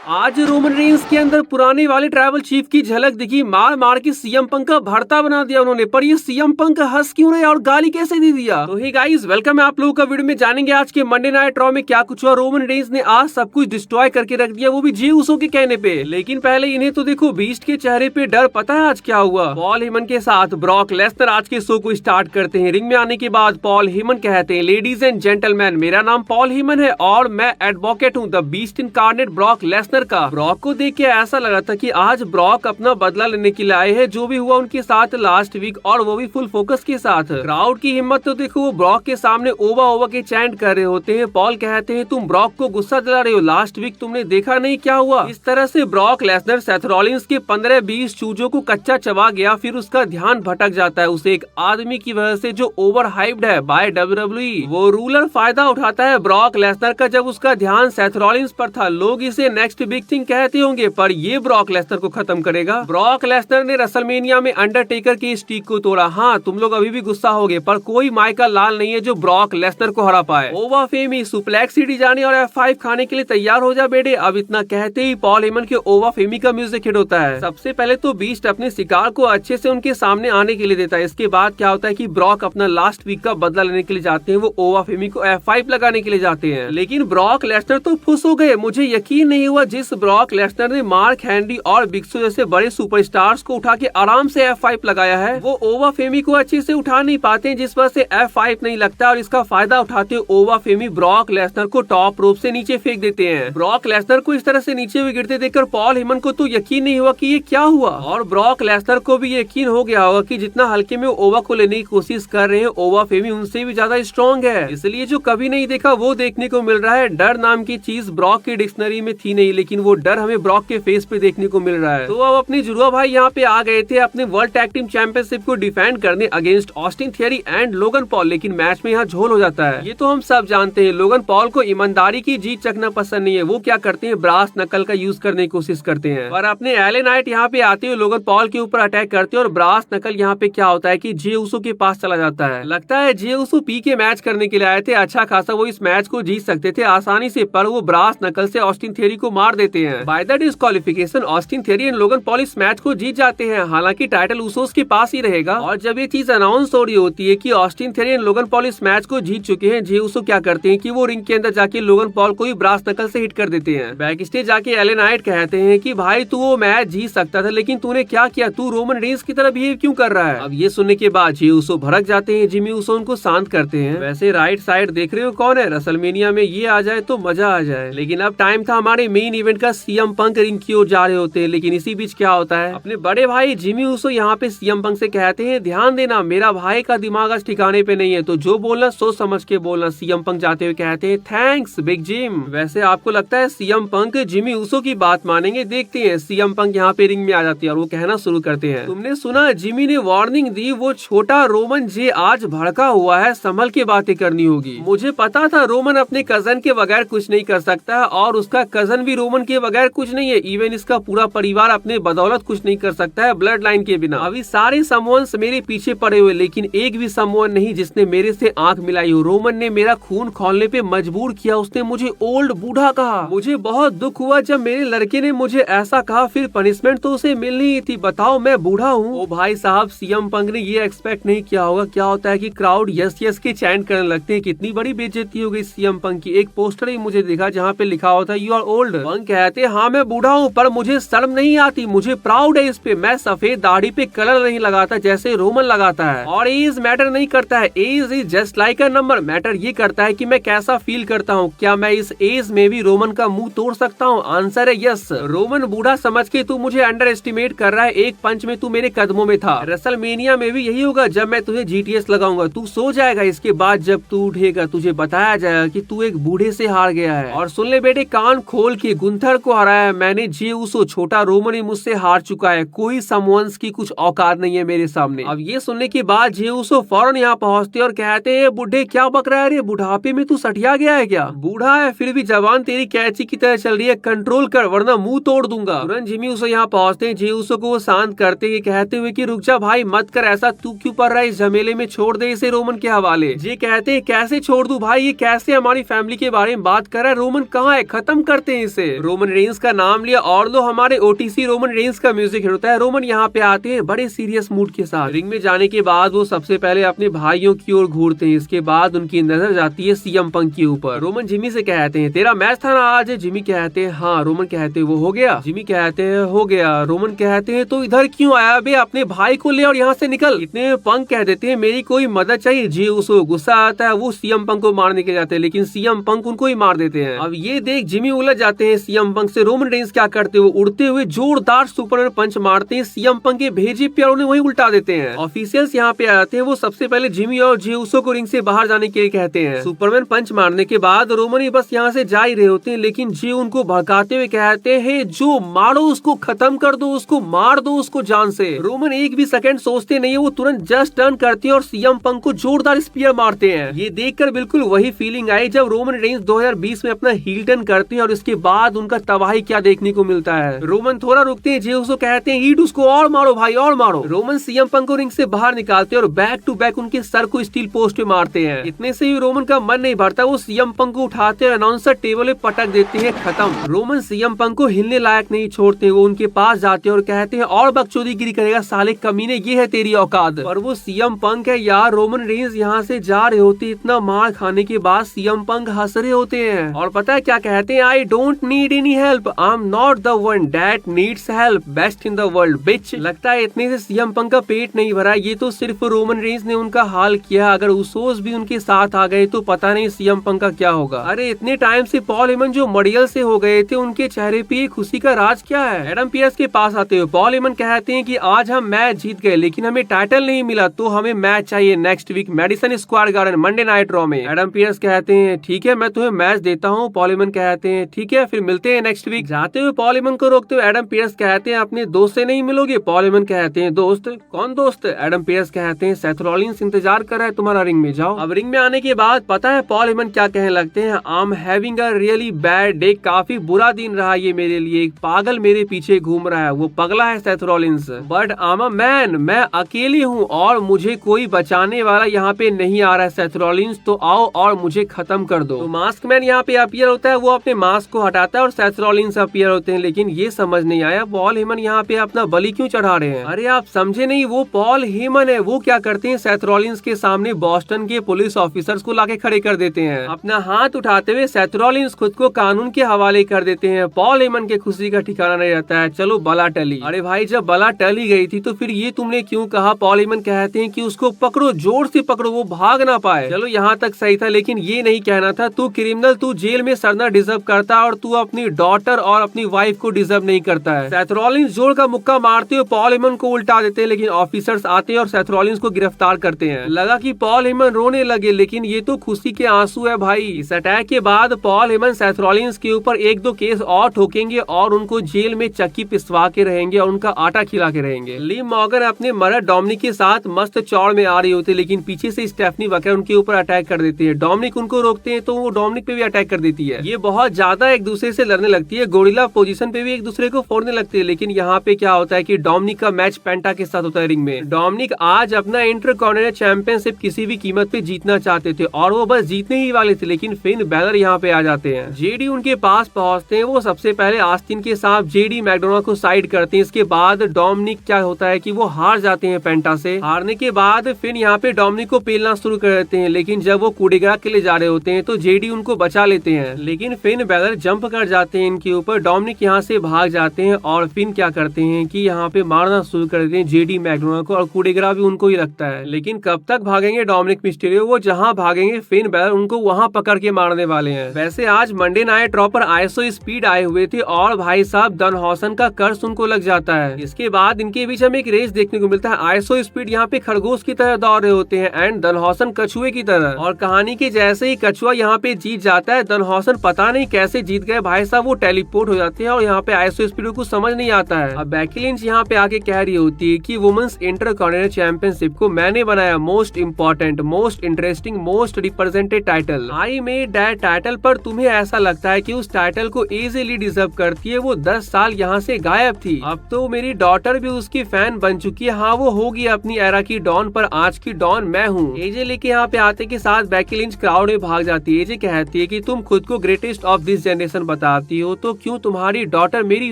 आज Roman Reigns के अंदर पुराने वाले ट्राइबल चीफ की झलक दिखी। मार मार के सीएम पंक का भरता बना दिया उन्होंने। पर ये सीएम पंक हंस क्यों रहे और गाली कैसे दे दिया? तो हे गाइस, वेलकम है आप लोगों का वीडियो में। जानेंगे आज के मंडे नाइट रॉ में क्या कुछ हुआ। रोमन रेंस ने आज सब कुछ डिस्ट्रॉय करके रख दिया, वो भी जे उसो के कहने पे। लेकिन पहले इन्हें तो देखो बीस्ट के चेहरे पे डर। पता है आज क्या हुआ? पॉल हेमन के साथ ब्रॉक लेसनर आज के शो को स्टार्ट करते हैं। रिंग में आने के बाद पॉल हेमन कहते हैं, लेडीज एंड जेंटलमैन, मेरा नाम पॉल हेमन है और मैं एडवोकेट हूँ the beast incarnate Brock Lesnar का। ब्रॉक को देख के ऐसा लगा था कि आज ब्रॉक अपना बदला लेने के लिए आए हैं, जो भी हुआ उनके साथ लास्ट वीक, और वो भी फुल फोकस के साथ। क्राउड की हिम्मत तो देखो, वो ब्रॉक के सामने ओवा ओवा के चैंट कर रहे होते हैं। पॉल कहते हैं, तुम ब्रॉक को गुस्सा दिला रहे हो, लास्ट वीक तुमने देखा नहीं क्या हुआ। इस तरह से ब्रॉक लेसनर सेथ रॉलिंस के 15-20 चूजों को कच्चा चबा गया। फिर उसका ध्यान भटक जाता है उसे एक आदमी की वजह से जो ओवर हाइप्ड है बाय WWE। वो रूलर फायदा उठाता है ब्रॉक लेसनर का। जब उसका ध्यान सेथ रॉलिंस पर था, लोग इसे नेक्स्ट बिग थिंग कहते होंगे, पर ये ब्रॉक लेसनर को खत्म करेगा। ब्रॉक लेसनर ने रेसलमेनिया में अंडरटेकर की स्टीक को तोड़ा। हाँ, तुम लोग अभी भी गुस्सा होगे, पर कोई माइकल लाल नहीं है जो ब्रॉक लेसनर को हरा पाए। ओवा फेमी सुप्लेक्स सिटी जाने और F5 खाने के लिए तैयार हो जा बेटे। अब इतना कहते ही पॉल हेमन के ओवा फेमी का म्यूजिक हिट होता है। सबसे पहले तो बीस्ट अपने शिकार को अच्छे से उनके सामने आने के लिए देता है। इसके बाद क्या होता है कि ब्रॉक अपना लास्ट वीक का बदला लेने के लिए जाते हैं। वो ओवा फेमी को F5 लगाने के लिए जाते हैं, लेकिन ब्रॉक लेसनर तो खुश हो गए। मुझे यकीन नहीं हुआ जिस ब्रॉक लेसनर ने मार्क हेनरी और बिग शो जैसे बड़े सुपरस्टार्स को उठा के आराम से F5 लगाया है, वो ओवा फेमी को अच्छे से उठा नहीं पाते, जिस वजह से F5 नहीं लगता। और इसका फायदा उठाते हुए ओवा फेमी ब्रॉक लेसनर को टॉप रोप से नीचे फेंक देते हैं। ब्रॉक लेसनर को इस तरह से नीचे हुए गिरते देखकर पॉल हेमन को तो यकीन नहीं हुआ कि ये क्या हुआ, और ब्रॉक लेसनर को भी यकीन हो गया होगा कि जितना हल्के में ओवा को लेने की कोशिश कर रहे हैं, ओवा फेमी उनसे भी ज्यादा स्ट्रॉन्ग है। इसलिए जो कभी नहीं देखा वो देखने को मिल रहा है। डर नाम की चीज ब्रॉक की डिक्शनरी में थी नहीं, लेकिन वो डर हमें ब्रॉक के फेस पे देखने को मिल रहा है। तो अब अपने जुड़वा भाई यहाँ पे आ गए थे अपने वर्ल्ड टैग टीम चैंपियनशिप को डिफेंड करने against Austin theory and Logan Paul. लेकिन मैच में यहाँ झोल हो जाता है, ये तो हम सब जानते हैं। लोगन पॉल को ईमानदारी की जीत चखना पसंद नहीं है। वो क्या करते हैं, ब्रास नकल का यूज करने की कोशिश करते हैं। और अपने एले नाइट यहाँ पे आते हुए लोगन पॉल के ऊपर अटैक करते हैं, और ब्रास नकल यहाँ पे क्या होता है कि जे उसो के पास चला जाता है। लगता है जे उसो पी के मैच करने के लिए आए थे। अच्छा खासा वो इस मैच को जीत सकते थे आसानी से, पर वो ब्रास नकल से ऑस्टिन थियरी को मार देते हैं। By the disqualification Austin theory and Logan Paul इस मैच को जीत जाते हैं। हालांकि टाइटल उसोस के पास ही रहेगा। और जब ये चीज अनाउंस हो रही होती है कि Austin theory and Logan Paul इस मैच को जीत चुके हैं, जे उसो क्या करते हैं कि वो रिंग के अंदर जाके लोगन पॉल को ही ब्रास नकल से हिट कर देते हैं। बैक स्टेज जाके एले नाइट कहते हैं कि भाई तू वो मैच जीत सकता था, लेकिन तूने क्या किया, तू रोमन रेंस की तरह बिहेव क्यों कर रहा है। अब ये सुनने के बाद जे उसो भड़क जाते हैं। जिमी उसो उनको शांत करते हैं। वैसे राइट साइड देख रहे हो कौन है, रेसलमेनिया में ये आ जाए तो मजा आ जाए। लेकिन अब टाइम था हमारे मेन इवेंट का। सीएम पंक रिंग की ओर जा रहे होते हैं, लेकिन इसी बीच क्या होता है, अपने बड़े भाई जिमी उसो यहाँ पे सीएम पंक से कहते हैं, ध्यान देना मेरा भाई का दिमाग आज ठिकाने पे नहीं है, तो जो बोलना सोच समझ के बोलना। सीएम पंक जाते हुए कहते हैं, थैंक्स बिग जिम। वैसे आपको लगता है सीएम पंक जिमी उसो की बात मानेंगे? देखते हैं। सीएम पंक यहाँ पे रिंग में आ जाती है और वो कहना शुरू करते हैं, तुमने सुना जिमी ने वार्निंग दी, वो छोटा रोमन जे आज भड़का हुआ है, संभल के बातें करनी होगी। मुझे पता था रोमन अपने कजन के बगैर कुछ नहीं कर सकता, और उसका कजन भी रोमन के बगैर कुछ नहीं है। इवन इसका पूरा परिवार अपने बदौलत कुछ नहीं कर सकता है ब्लड लाइन के बिना। अभी सारे समवंस मेरे पीछे पड़े हुए, लेकिन एक भी समवन नहीं जिसने मेरे से आंख मिलाई हो। रोमन ने मेरा खून खोलने पे मजबूर किया, उसने मुझे ओल्ड बूढ़ा कहा। मुझे बहुत दुख हुआ जब मेरे लड़के ने मुझे ऐसा कहा, फिर पनिशमेंट तो उसे मिलनी ही थी। बताओ मैं बूढ़ा हूँ? ओ भाई साहब, सीएम पंक ने ये एक्सपेक्ट नहीं किया होगा। क्या होता है कि क्राउड यस यस के चैंट करने लगते हैं। कितनी बड़ी बेइज्जती हो गई सीएम पंक की। एक पोस्टर ही मुझे दिखा जहाँ पे लिखा होता यू आर ओल्ड। पंक कहते हाँ मैं बूढ़ा हूँ, पर मुझे शर्म नहीं आती, मुझे प्राउड है इस पे। मैं सफेद दाढ़ी पे कलर नहीं लगाता जैसे रोमन लगाता है, और एज मैटर नहीं करता है। Age is just like a number. Matter ये करता है कि मैं कैसा फील करता हूँ। क्या मैं इस एज में भी रोमन का मुंह तोड़ सकता हूँ? आंसर है यस। रोमन बूढ़ा समझ के तू मुझे अंडर एस्टिमेट कर रहा है। एक पंच में तू मेरे कदमों में था। रेसलमेनिया में भी यही होगा। जब मैं तुझे जीटीएस लगाऊंगा तू सो जाएगा। इसके बाद जब तू उठेगा तुझे बताया जाएगा कि तू एक बूढ़े से हार गया है। और सुन ले बेटे कान खोल के, गुंथर को हराया मैंने, जे उसो छोटा रोमन ही मुझसे हार चुका है। कोई समवंस की कुछ औकात नहीं है मेरे सामने। अब ये सुनने के बाद जे उसो फौरन यहाँ पहुँचते और कहते हैं, बुढ़े क्या बक रहा है रे, बुढ़ापे में तू सठिया गया है क्या? बूढ़ा है फिर भी जवान तेरी कैची की तरह चल रही है, कंट्रोल कर वरना मुंह तोड़ दूंगा। तुरंत जिमी उसो यहाँ पहुँचते हैं। जे उसो को वो शांत करते हैं, कहते हुए कि रुक जा भाई, मत कर ऐसा, तू क्यों पड़ रहा है इस झमेले में, छोड़ दे इसे रोमन के हवाले। जे कहते हैं कैसे छोड़ दूं भाई, ये कैसे हमारी फैमिली के बारे में बात कर रहा है, रोमन कहाँ है, खत्म करते हैं इसे। है। रोमन रेंस का नाम लिया और लो हमारे ओटीसी रोमन रेंस का म्यूजिक होता है। रोमन यहाँ पे आते हैं बड़े सीरियस मूड के साथ। रिंग में जाने के बाद वो सबसे पहले अपने भाइयों की ओर घूरते हैं। इसके बाद उनकी नजर जाती है सीएम पंक के ऊपर। रोमन जिमी से कहते हैं तेरा मैच था ना आज। जिमी कहते हैं हाँ। रोमन कहते हैं वो हो गया। जिमी कहते हैं हो गया। रोमन कहते हैं तो इधर क्यों आया बे, अपने भाई को ले और यहाँ से निकल। इतने पंक कह देते हैं मेरी कोई मदद चाहिए। जी उसको गुस्सा आता है, वो सीएम पंक को मारने के जाते हैं लेकिन सीएम पंक उनको ही मार देते हैं। अब ये देख जिमी उलझ जाते हैं सीएम पंक से। रोमन रेंस क्या करते हैं, वो उड़ते हुए जोरदार सुपरमैन पंच मारते हैं। सीएम पंक के भेजे पे उन्हें वही उल्टा देते हैं। ऑफिशियल्स यहाँ पे आते हैं। वो सबसे पहले जिमी और जी उसो को रिंग से बाहर जाने के लिए कहते हैं। सुपरमैन पंच मारने के बाद रोमन ही बस यहाँ से जा ही रहे होते हैं लेकिन जी उनको भड़काते हुए कहते हैं जो मारो उसको, खत्म कर दो उसको, मार दो उसको जान से। रोमन एक भी सेकंड सोचते नहीं है, वो तुरंत जस्ट टर्न करते हैं और सीएम पंक को जोरदार स्पीयर मारते हैं। ये देखकर बिल्कुल वही फीलिंग आई जब रोमन रेंस 2020 में अपना हील टर्न करते हैं और इसके बाद उनका तबाही क्या देखने को मिलता है। रोमन थोड़ा रुकते हैं, जे उसको कहते हैं ईट उसको और मारो भाई और मारो। रोमन सीएम पंक को रिंग से बाहर निकालते हैं और बैक टू बैक उनके सर को स्टील पोस्ट पे मारते हैं। इतने से ही रोमन का मन नहीं भरता, वो सीएम पंक को उठाते हैं, अनाउंसर टेबल पे पटक देते हैं, खत्म। रोमन सीएम पंक को हिलने लायक नहीं छोड़ते। वो उनके पास जाते हैं और कहते हैं और बकचोदीगिरी करेगा साले कमीने, ये है तेरी औकात। पर वो सीएम पंक है यार। रोमन रेंस यहाँ से जा रहे होते, इतना मार खाने के बाद सीएम पंक हंस रहे होते हैं और पता है क्या कहते हैं, I don't need any help, I am not the one that needs help, best in the world bitch. लगता है इतने से सीएम पंक का पेट नहीं भरा, ये तो सिर्फ रोमन रेंस ने उनका हाल किया। अगर उसोस भी उनके साथ आ गए तो पता नहीं सीएम पंक का क्या होगा। अरे इतने टाइम से पॉल हेमन जो मडियल से हो गए थे, उनके चेहरे पे खुशी का राज क्या है। एडम पियर्स के पास आते हुए पॉल हेमन कहते हैं कि आज हम मैच जीत गए लेकिन हमें टाइटल नहीं मिला, तो हमें मैच चाहिए next week Madison Square Garden Monday Night Raw में। एडम पियर्स कहते हैं ठीक है मैं तुम्हें मैच देता हूँ। पॉल हेमन कहते हैं ठीक है फिर मिलते हैं नेक्स्ट वीक। जाते हुए पॉल हेमन को रोकते हुए एडम पियर्स कहते हैं अपने दोस्त से नहीं मिलोगे। पॉल हेमन कहते हैं दोस्त कौन दोस्त। एडम पियर्स कहते हैं सेथ रॉलिंस इंतजार कर रहा है तुम्हारा रिंग में, जाओ। अब रिंग में आने के बाद पता है पॉल हेमन क्या कहने लगते हैं, I am having a really bad day, काफी बुरा दिन रहा ये मेरे लिए, एक पागल मेरे पीछे घूम रहा है, वो पगला है Seth Rollins, but I am a man, मैं अकेली हूँ और मुझे कोई बचाने वाला यहाँ पे नहीं आ रहा है सेथ रॉलिंस, तो आओ और मुझे खत्म कर दो। तो मास्क मैन यहाँ पे अपीयर होता है, वो अपने मास्क को हटाता है और सेथ रॉलिंस अपीयर होते हैं। लेकिन ये समझ नहीं आया पॉल हेमन यहाँ पे अपना बलि क्यों चढ़ा रहे हैं। अरे आप समझे नहीं, वो पॉल हेमन है। वो क्या करते हैं सेथ रॉलिंस के सामने बॉस्टन के पुलिस ऑफिसर्स को लाके खड़े कर देते हैं। अपना हाथ उठाते हुए सेथ रॉलिंस खुद को कानून के हवाले कर देते हैं। पॉल हेमन के खुशी का ठिकाना नहीं रहता है। चलो बला टली। अरे भाई जब बला टली गई थी तो फिर ये तुमने क्यों कहा। पॉल हेमन कहते हैं कि उसको पकड़ो, जोर से पकड़ो, वो भाग ना पाए। चलो यहाँ तक सही था लेकिन ये नहीं कहना था तू क्रिमिनल, तू जेल में सड़ना डिजर्व करता है और तू अपनी डॉटर और अपनी वाइफ को डिजर्व नहीं करता है। सेथ रॉलिंस जोर का मुक्का मारते हुए पॉल हेमन को उल्टा देते हैं लेकिन ऑफिसर्स आते हैं और सेथ रॉलिंस को गिरफ्तार करते हैं। लगा कि पॉल हेमन रोने लगे लेकिन ये तो खुशी के आंसू है भाई। इस अटैक के बाद पॉल हेमन सेथ रॉलिंस के ऊपर 1-2 केस और ठोकेंगे और उनको जेल में चक्की पिसवा के रहेंगे और उनका आटा खिला के रहेंगे। लिव मॉर्गन अपने मर्डर डोमिनिक के साथ मस्त चौड़ में आ रही होती है लेकिन पीछे से स्टेफनी वकर उनके ऊपर अटैक कर देती है। डोमिनिक उनको रोकते हैं तो वो डोमिनिक पे भी अटैक कर देती है। ये बहुत ज्यादा एक दूसरे से लड़ने लगती है, गोरिल्ला पोजीशन पे भी एक दूसरे को फोड़ने लगती है। लेकिन यहाँ पे क्या होता है कि डोमिनिक का मैच पेंटा के साथ होता है रिंग में। डोमिनिक आज अपना इंटरकॉन्टिनेंटल चैंपियनशिप किसी भी कीमत पे जीतना चाहते थे और वो बस जीतने ही वाले थे लेकिन फिन बैलर यहाँ पे आ जाते हैं। जेडी उनके पास पहुंचते हैं। वो सबसे पहले आस्टिन के साथ जेडी मैकडोनाल्ड को साइड करते हैं। इसके बाद डोमिनिक क्या होता है कि वो हार जाते हैं पेंटा से। हारने के बाद फिर यहाँ पे डोमिनिक को पेलना शुरू कर देते हैं लेकिन जब वो कूडेग्रा के लिए जा रहे होते हैं तो जेडी उनको बचा लेते हैं लेकिन फिन बैलर जंप कर जाते हैं इनके ऊपर। डोमिनिक यहाँ से भाग जाते हैं और फिन क्या करते हैं कि यहाँ पे मारना शुरू कर देते हैं जेडी मैकडोनाल्ड को और कूडेग्रा भी उनको ही लगता है। लेकिन कब तक भागेंगे डोमिनिक मिस्टीरियो, वो जहाँ भागेंगे फिन बैलर उनको वहाँ पकड़ के मारने वाले हैं। वैसे आज मंडे नाइट रॉ पर आईएसओ स्पीड आए हुए थे और भाई साहब डनहॉसन का कर्स उनको लग जाता है। इसके बाद इनके बीच हमें एक रेस देखने को मिलता है। आईएसओ स्पीड यहाँ पे खरगोश की तरह दौड़ रहे होते हैं एंड डनहॉसन कछुए की तरह, और कहानी के जैसे ही कछुआ यहाँ पे जीत जाता है, डनहॉसन पता नहीं कैसे जीत गए भाई साहब, वो टेलीपोर्ट हो जाते हैं और यहाँ पे आईएसओ स्पीड को समझ नहीं आता है। अब बेकी लिंच यहाँ पे आके कह रही होती है कि वुमेन्स इंटरकॉन्टिनेंटल चैंपियनशिप को मैंने बनाया most important, most interesting, most represented title. I made that title, पर तुम्हें ऐसा लगता है कि उस टाइटल को इजीली डिजर्व करती है। वो 10 साल यहाँ से गायब थी, अब तो मेरी डॉटर भी उसकी फैन बन चुकी है। हाँ वो होगी अपनी एरा की डॉन, पर आज की डॉन मैं हूँ। एजे लेके यहाँ पे आते के साथ बेकी लिंच क्राउड में भाग जाती है। एजे कहती है कि तुम खुद को ग्रेटेस्ट ऑफ दिस जनरेशन बताती हो तो क्यों तुम्हारी डॉटर मेरी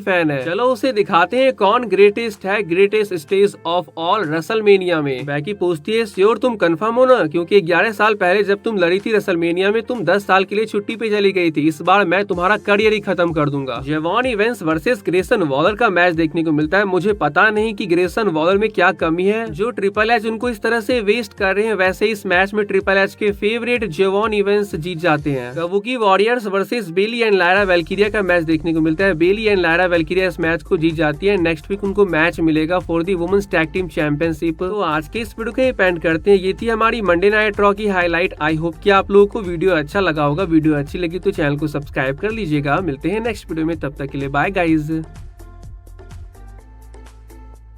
फैन है। चलो उसे दिखाते हैं कौन ग्रेटेस्ट है greatest stage of all WrestleMania में। बैकी पूछती है श्योर तुम कंफर्म हो ना, क्योंकि 11 साल पहले जब तुम लड़ी थी रेसलमेनिया में तुम 10 साल के लिए छुट्टी पे चली गई थी। इस बार मैं तुम्हारा करियर ही खत्म कर दूंगा। जेवॉन इवेंस वर्सेस ग्रेसन वॉलर का मैच देखने को मिलता है। मुझे पता नहीं कि ग्रेसन वॉलर में क्या कमी है जो ट्रिपल एच उनको इस तरह से वेस्ट कर रहे हैं। वैसे इस मैच में ट्रिपल एच के फेवरेट जेवॉन इवेंस जीत जाते हैं। Kabuki Warriors versus Bayley and Lyra Valkyria का मैच देखने को मिलता है। बेली एंड लायरा वेल्किरिया इस मैच को जीत जाती है। नेक्स्ट वीक उनको मैच मिलेगा for the women's tag team championship. तो आज के इस वीडियो को पेंड करते हैं। ये थी हमारी मंडे नाइट रॉ की हाईलाइट। आई होप कि आप लोगों को वीडियो अच्छा लगा होगा। वीडियो अच्छी लगी तो चैनल को सब्सक्राइब कर लीजिएगा। मिलते हैं नेक्स्ट वीडियो में, तब तक के लिए बाय गाइज।